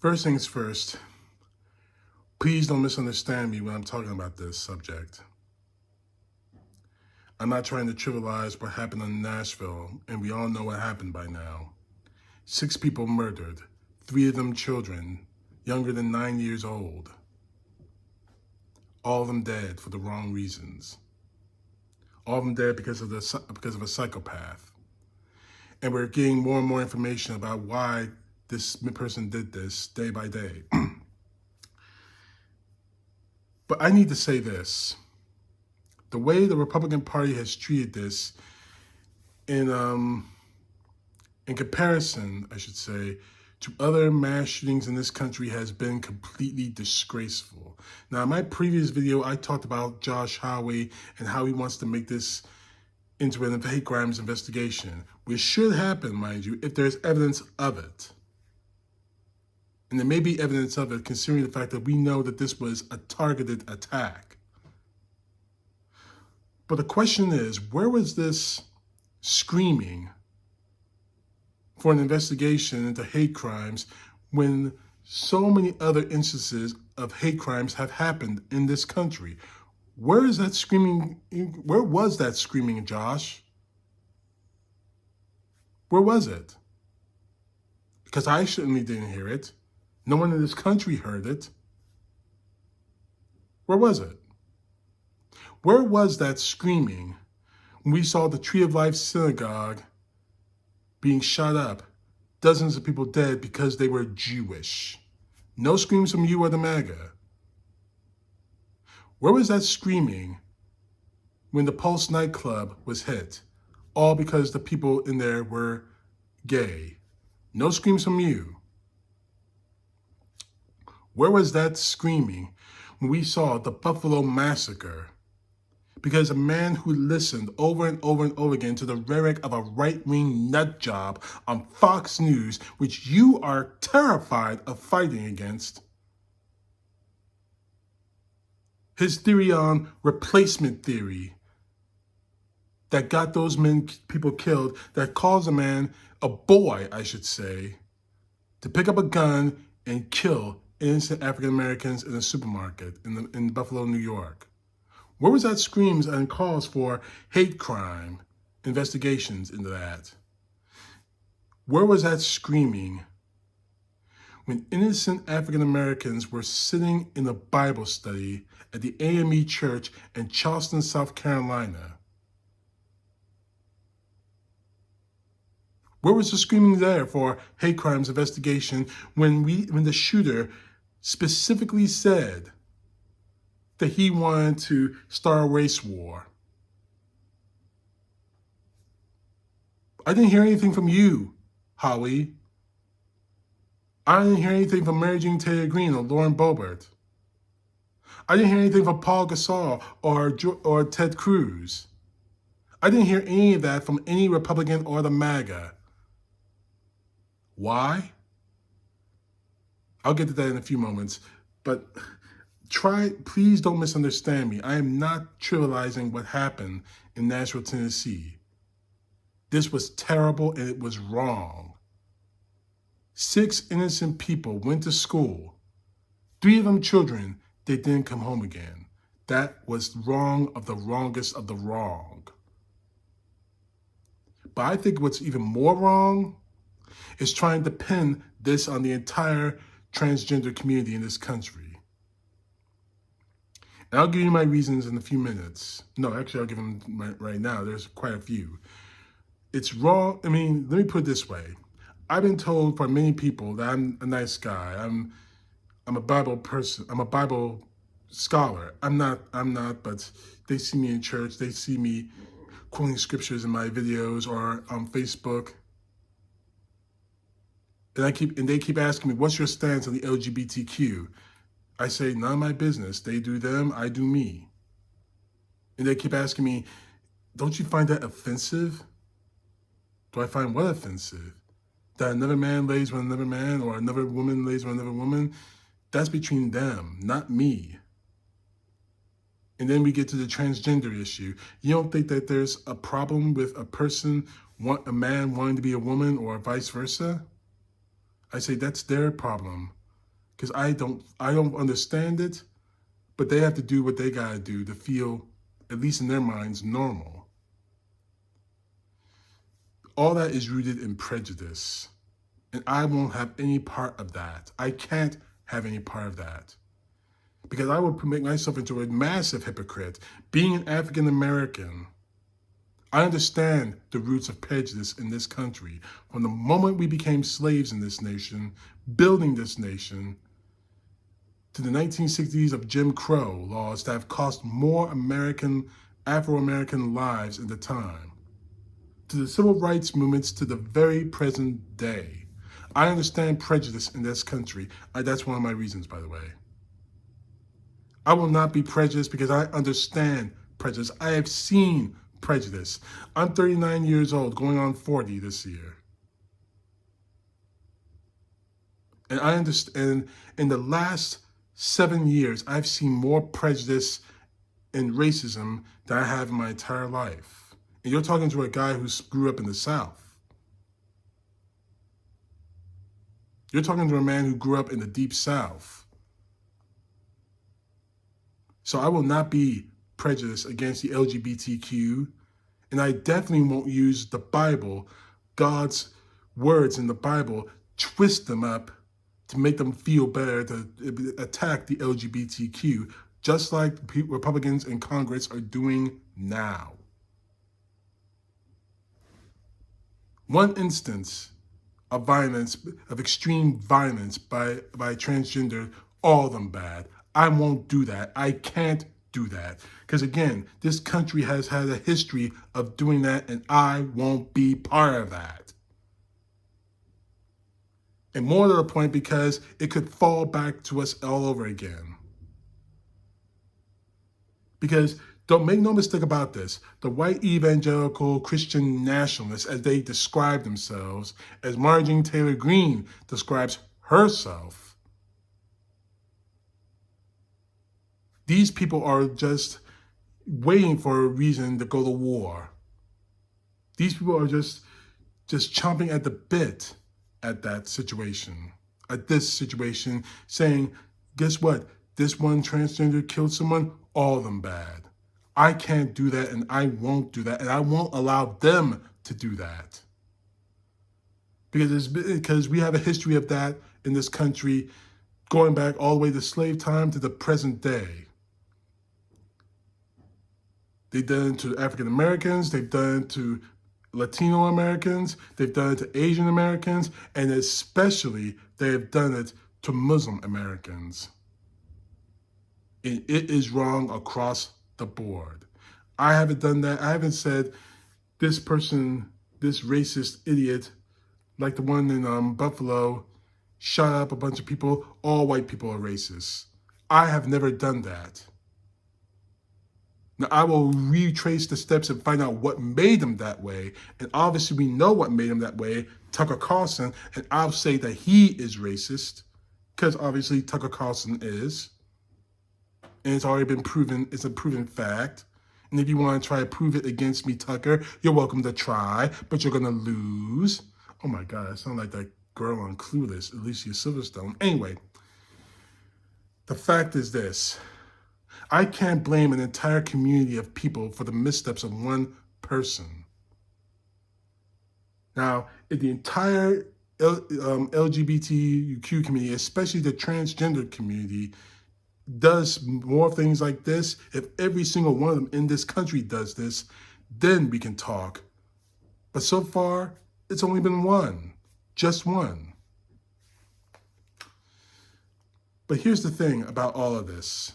First things first, please don't misunderstand me when I'm talking about this subject. I'm not trying to trivialize what happened in Nashville, and we all know what happened by now. 6 people murdered, 3 of them children, younger than 9 years old. All of them dead for the wrong reasons. All of them dead because of a psychopath. And we're getting more and more information about why this person did this day by day. But I need to say this. The way the Republican Party has treated this in comparison, I should say, to other mass shootings in this country has been completely disgraceful. Now, in my previous video, I talked about Josh Hawley and how he wants to make this into an hate crimes investigation, which should happen, mind you, if there's evidence of it. And there may be evidence of it, considering the fact that we know that this was a targeted attack. But the question is, where was this screaming for an investigation into hate crimes when so many other instances of hate crimes have happened in this country? Where is that screaming? Where was that screaming, Josh? Where was it? Because I certainly didn't hear it. No one in this country heard it. Where was it? Where was that screaming when we saw the Tree of Life synagogue being shot up, dozens of people dead because they were Jewish? No screams from you or the MAGA. Where was that screaming when the Pulse nightclub was hit, all because the people in there were gay? No screams from you. Where was that screaming when we saw the Buffalo Massacre? Because a man who listened over and over and over again to the rhetoric of a right-wing nut job on Fox News, which you are terrified of fighting against, his theory on replacement theory that got those people killed, that caused a boy, I should say, to pick up a gun and kill innocent African Americans in a supermarket in Buffalo, New York. Where was that screams and calls for hate crime investigations into that? Where was that screaming when innocent African Americans were sitting in a Bible study at the AME Church in Charleston, South Carolina? Where was the screaming there for hate crimes investigation when the shooter specifically said that he wanted to start a race war? I didn't hear anything from you, Holly. I didn't hear anything from Mary Jean Taylor Greene or Lauren Boebert. I didn't hear anything from Paul Gasol or Ted Cruz. I didn't hear any of that from any Republican or the MAGA. Why? I'll get to that in a few moments, but please don't misunderstand me. I am not trivializing what happened in Nashville, Tennessee. This was terrible and it was wrong. 6 innocent people went to school. 3 of them children, they didn't come home again. That was wrong of the wrongest of the wrong. But I think what's even more wrong is trying to pin this on the entire transgender community in this country. And I'll give you my reasons in a few minutes. No, actually, I'll give them right now. There's quite a few. It's wrong. I mean, let me put it this way. I've been told by many people that I'm a nice guy. I'm a Bible person. I'm a Bible scholar. I'm not, but they see me in church. They see me quoting scriptures in my videos or on Facebook. And they keep asking me, what's your stance on the LGBTQ? I say, none of my business. They do them, I do me. And they keep asking me, don't you find that offensive? Do I find what offensive? That another man lays with another man or another woman lays with another woman? That's between them, not me. And then we get to the transgender issue. You don't think that there's a problem with a man wanting to be a woman or vice versa? I say that's their problem. because I don't understand it, but they have to do what they gotta do to feel, at least in their minds, normal. All that is rooted in prejudice, and I won't have any part of that. I can't have any part of that, because I would make myself into a massive hypocrite. Being an African American, I understand the roots of prejudice in this country. From the moment we became slaves in this nation, building this nation, to the 1960s of Jim Crow laws that have cost more Afro-American lives in the time, to the civil rights movements to the very present day. I understand prejudice in this country. That's one of my reasons, by the way. I will not be prejudiced because I understand prejudice. I have seen prejudice. I'm 39 years old, going on 40 this year. And I understand in the last 7 years, I've seen more prejudice and racism than I have in my entire life. And you're talking to a guy who grew up in the South. You're talking to a man who grew up in the Deep South. So I will not be prejudiced against the LGBTQ, and I definitely won't use the Bible, God's words in the Bible, twist them up to make them feel better, to attack the LGBTQ, just like Republicans in Congress are doing now. One instance of violence, of extreme violence by transgender, all of them bad. I won't do that. I can't do that. Because again, this country has had a history of doing that, and I won't be part of that. And more to the point, because it could fall back to us all over again. Because don't make no mistake about this, the white evangelical Christian nationalists, as they describe themselves, as Marjorie Taylor Greene describes herself, these people are just waiting for a reason to go to war. These people are just chomping at the bit at that situation, at this situation, saying, guess what? This one transgender killed someone, all of them bad. I can't do that, and I won't do that, and I won't allow them to do that. Because we have a history of that in this country, going back all the way to slave time to the present day. They've done it to African Americans, they've done it to Latino Americans, they've done it to Asian Americans, and especially they have done it to Muslim Americans. And it is wrong across the board. I haven't done that. I haven't said this person, this racist idiot, like the one in Buffalo, shot up a bunch of people, all white people are racist. I have never done that. Now, I will retrace the steps and find out what made them that way. And obviously, we know what made them that way, Tucker Carlson. And I'll say that he is racist, because obviously Tucker Carlson is. And it's already been proven, it's a proven fact. And if you want to try to prove it against me, Tucker, you're welcome to try, but you're going to lose. Oh my God, I sound like that girl on Clueless, Alicia Silverstone. Anyway, the fact is this. I can't blame an entire community of people for the missteps of one person. Now, if the entire LGBTQ community, especially the transgender community, does more things like this, if every single one of them in this country does this, then we can talk. But so far, it's only been one, just one. But here's the thing about all of this.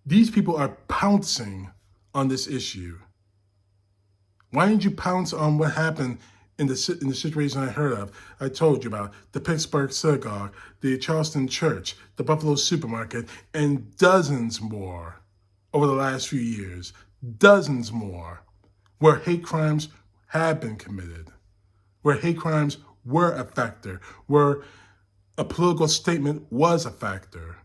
These people are pouncing on this issue. Why didn't you pounce on what happened in the situation I heard of? I told you about the Pittsburgh Synagogue, the Charleston Church, the Buffalo Supermarket, and dozens more over the last few years. Dozens more where hate crimes have been committed, where hate crimes were a factor, where a political statement was a factor.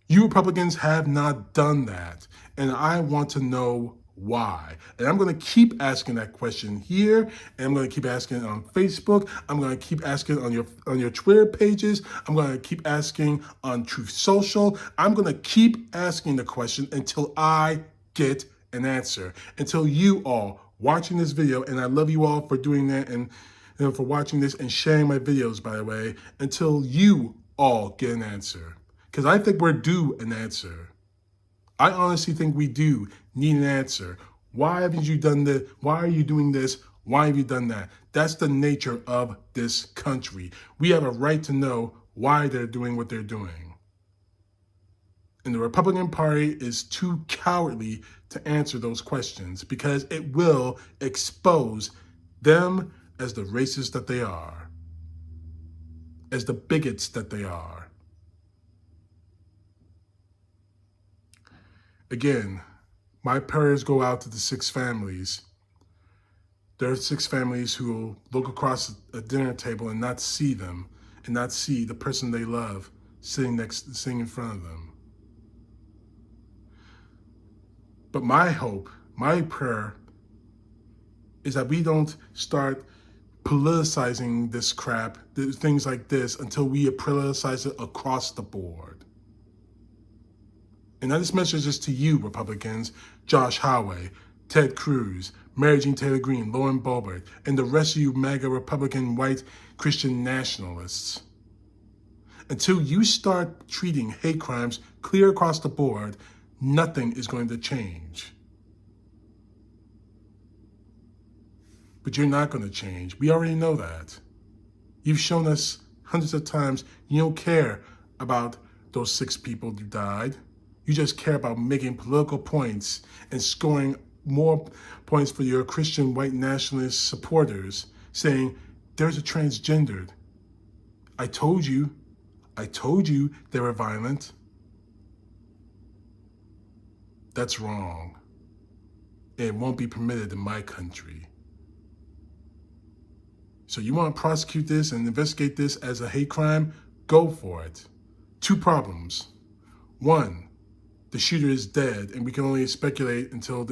You Republicans have not done that, and I want to know why? And I'm going to keep asking that question here, and I'm going to keep asking it on Facebook. I'm going to keep asking it on your Twitter pages. I'm going to keep asking on Truth Social. I'm going to keep asking the question until I get an answer. Until you all watching this video, and I love you all for doing that and for watching this and sharing my videos, by the way, until you all get an answer. Because I think we're due an answer. I honestly think we do need an answer. Why haven't you done this? Why are you doing this? Why have you done that? That's the nature of this country. We have a right to know why they're doing what they're doing. And the Republican Party is too cowardly to answer those questions because it will expose them as the racists that they are, as the bigots that they are. Again, my prayers go out to the 6 families. There are 6 families who will look across a dinner table and not see them, and not see the person they love sitting in front of them. But my hope, my prayer, is that we don't start politicizing this crap, things like this, until we politicize it across the board. And now this message is to you, Republicans, Josh Hawley, Ted Cruz, Mary Jean Taylor Greene, Lauren Boebert, and the rest of you MAGA Republican white Christian nationalists. Until you start treating hate crimes clear across the board, nothing is going to change. But you're not going to change. We already know that. You've shown us hundreds of times you don't care about those 6 people who died. You just care about making political points and scoring more points for your Christian white nationalist supporters, saying, there's a transgendered. I told you they were violent. That's wrong. It won't be permitted in my country. So you want to prosecute this and investigate this as a hate crime? Go for it. 2 problems. 1, the shooter is dead, and we can only speculate until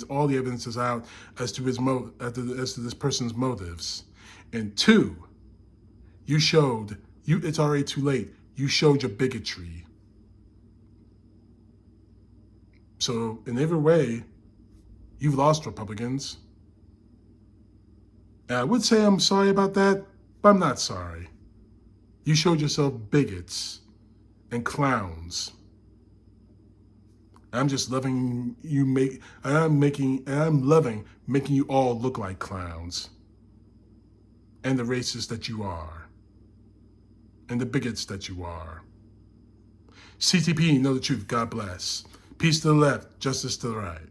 all the evidence is out as to this person's motives. And 2, it's already too late. You showed your bigotry. So in every way, you've lost, Republicans. And I would say I'm sorry about that, but I'm not sorry. You showed yourself bigots and clowns. I'm just loving I'm loving making you all look like clowns. And the racists that you are. And the bigots that you are. CTP Know The Truth. God bless. Peace to the left, justice to the right.